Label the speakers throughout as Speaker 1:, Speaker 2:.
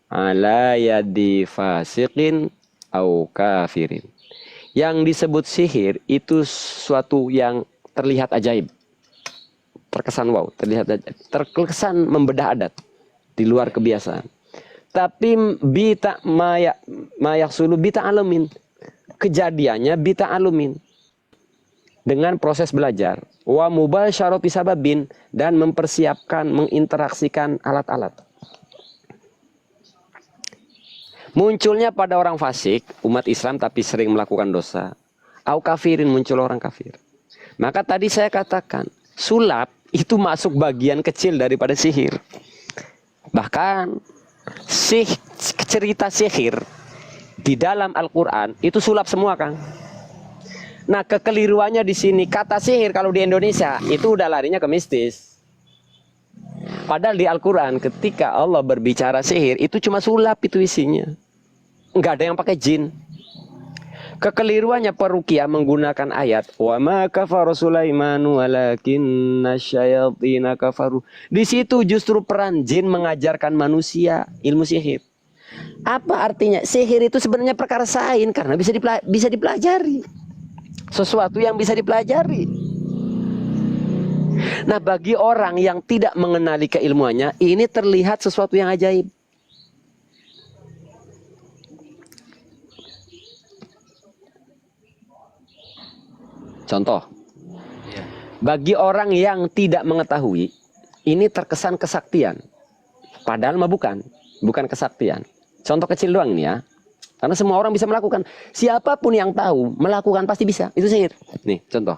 Speaker 1: ala yadi fasiqin au kafirin. Yang disebut sihir itu suatu yang terlihat ajaib. Terkesan wow, terlihat ajaib. Terkesan membedah adat di luar kebiasaan. Tapi bita mayak sulu bita alumin. Kejadiannya bita alumin. Dengan proses belajar. Wa mubasyarati sababin, dan mempersiapkan, menginteraksikan alat-alat. Munculnya pada orang fasik, umat Islam tapi sering melakukan dosa. Au kafirin, muncul orang kafir. Maka tadi saya katakan, sulap itu masuk bagian kecil daripada sihir. Bahkan cerita sihir di dalam Al-Quran itu sulap semua, Kang. Nah, kekeliruannya di sini, kata sihir kalau di Indonesia itu udah larinya ke mistis. Padahal di Al-Quran ketika Allah berbicara sihir itu cuma sulap itu isinya. Enggak ada yang pakai jin. Kekeliruannya peruqyah menggunakan ayat wa ma kafara Sulaimanu walakinna syayatina kafaru. Di situ justru peran jin mengajarkan manusia ilmu sihir. Apa artinya? Sihir itu sebenarnya perkara sains karena bisa dipelajari. Sesuatu yang bisa dipelajari. Nah, bagi orang yang tidak mengenali keilmuannya, ini terlihat sesuatu yang ajaib. Contoh, bagi orang yang tidak mengetahui, ini terkesan kesaktian. Padahal mah bukan kesaktian. Contoh kecil doang ini ya. Karena semua orang bisa melakukan. Siapapun yang tahu, melakukan pasti bisa. Itu sihir. Nih, contoh.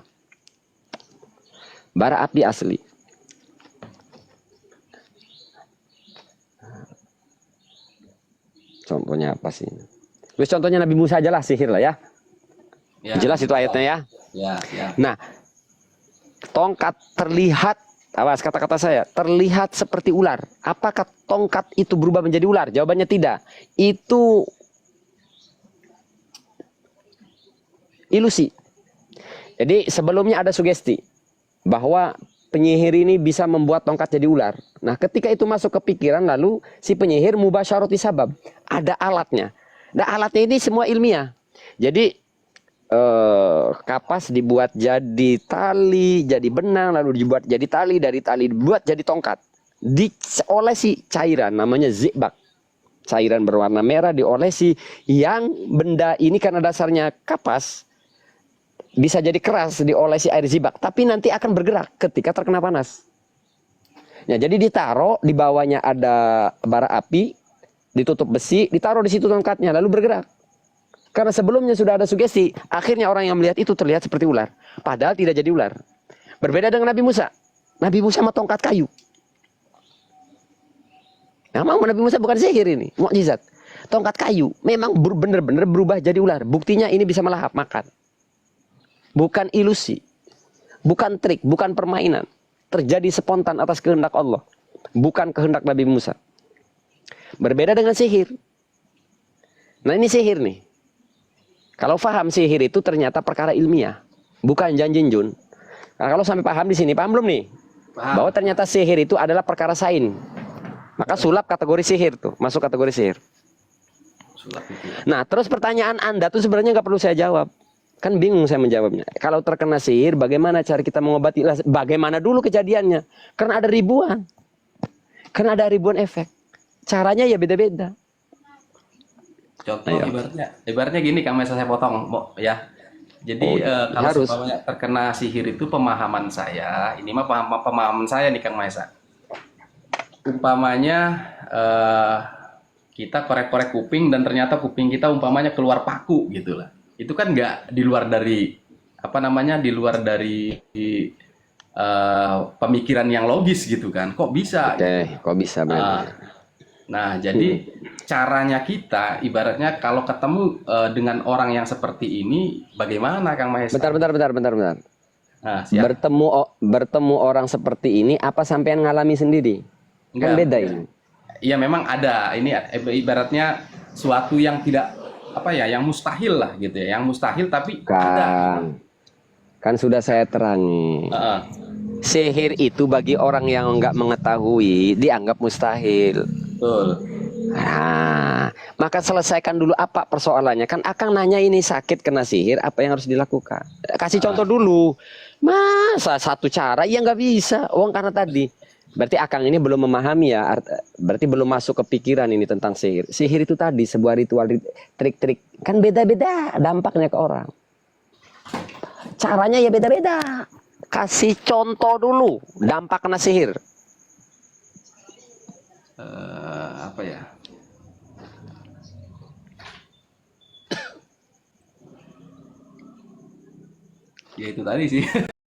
Speaker 1: Bara api asli. Contohnya apa sih? Terus contohnya Nabi Musa aja lah, sihir lah ya. Jelas itu ayatnya ya. Nah, tongkat terlihat, awas kata-kata saya, terlihat seperti ular. Apakah tongkat itu berubah menjadi ular? Jawabannya tidak. Itu ilusi. Jadi sebelumnya ada sugesti bahwa penyihir ini bisa membuat tongkat jadi ular. Nah, ketika itu masuk ke pikiran, lalu si penyihir mubasyarati sabab. Ada alatnya. Nah, alatnya ini semua ilmiah. Jadi kapas dibuat jadi tali, jadi benang, lalu dibuat jadi tali, dari tali dibuat jadi tongkat. Diolesi cairan namanya zibak. Cairan berwarna merah diolesi, yang benda ini karena dasarnya kapas bisa jadi keras, diolesi air zibak, tapi nanti akan bergerak ketika terkena panas. Nah, jadi ditaruh di bawahnya ada bara api, ditutup besi, ditaruh di situ tongkatnya, lalu bergerak. Karena sebelumnya sudah ada sugesti, akhirnya orang yang melihat itu terlihat seperti ular. Padahal tidak jadi ular. Berbeda dengan Nabi Musa. Nabi Musa sama tongkat kayu. Memang Nabi Musa bukan sihir ini, mukjizat. Tongkat kayu memang benar-benar berubah jadi ular. Buktinya ini bisa melahap makan. Bukan ilusi, bukan trik, bukan permainan. Terjadi spontan atas kehendak Allah. Bukan kehendak Nabi Musa. Berbeda dengan sihir. Nah, ini sihir nih. Kalau paham sihir itu ternyata perkara ilmiah, bukan janjin jun. Nah, kalau sampai paham di sini, paham belum nih? Paham. Bahwa ternyata sihir itu adalah perkara sains. Maka sulap kategori sihir tuh, masuk kategori sihir. Nah, terus pertanyaan Anda tuh sebenarnya nggak perlu saya jawab. Kan bingung saya menjawabnya. Kalau terkena sihir, bagaimana cara kita mengobati? Bagaimana dulu kejadiannya? Karena ada ribuan. Karena ada ribuan efek. Caranya ya beda-beda.
Speaker 2: Contoh ibaratnya gini, Kang Maesa, saya potong ya. Jadi kalau umpamanya terkena sihir itu, pemahaman saya, ini mah pemahaman saya nih Kang Maesa. Umpamanya kita korek-korek kuping dan ternyata kuping kita umpamanya keluar paku gitu lah. Itu kan nggak di luar dari di luar dari pemikiran yang logis gitu kan. Kok bisa?
Speaker 1: Kok bisa benar.
Speaker 2: Nah, jadi caranya kita ibaratnya kalau ketemu dengan orang yang seperti ini, bagaimana Kang Maesa?
Speaker 1: Bentar.
Speaker 2: Nah,
Speaker 1: bertemu orang seperti ini, apa sampean ngalami sendiri? Kan beda ini.
Speaker 2: Iya, memang ada. Ini ibaratnya suatu yang tidak yang mustahil lah gitu ya. Yang mustahil tapi ada.
Speaker 1: Kan sudah saya terangi. Sihir itu bagi orang yang nggak mengetahui dianggap mustahil.
Speaker 2: Betul.
Speaker 1: Nah, maka selesaikan dulu apa persoalannya. Kan Akang nanya ini sakit kena sihir, apa yang harus dilakukan? Kasih contoh dulu. Masa satu cara? Ya nggak bisa. Uang karena tadi. Berarti Akang ini belum memahami ya. Berarti belum masuk ke pikiran ini tentang sihir. Sihir itu tadi sebuah ritual, trik-trik. Kan beda-beda dampaknya ke orang. Caranya ya beda-beda. Kasih contoh dulu dampak kena sihir.
Speaker 2: Apa ya? Ya itu tadi sih.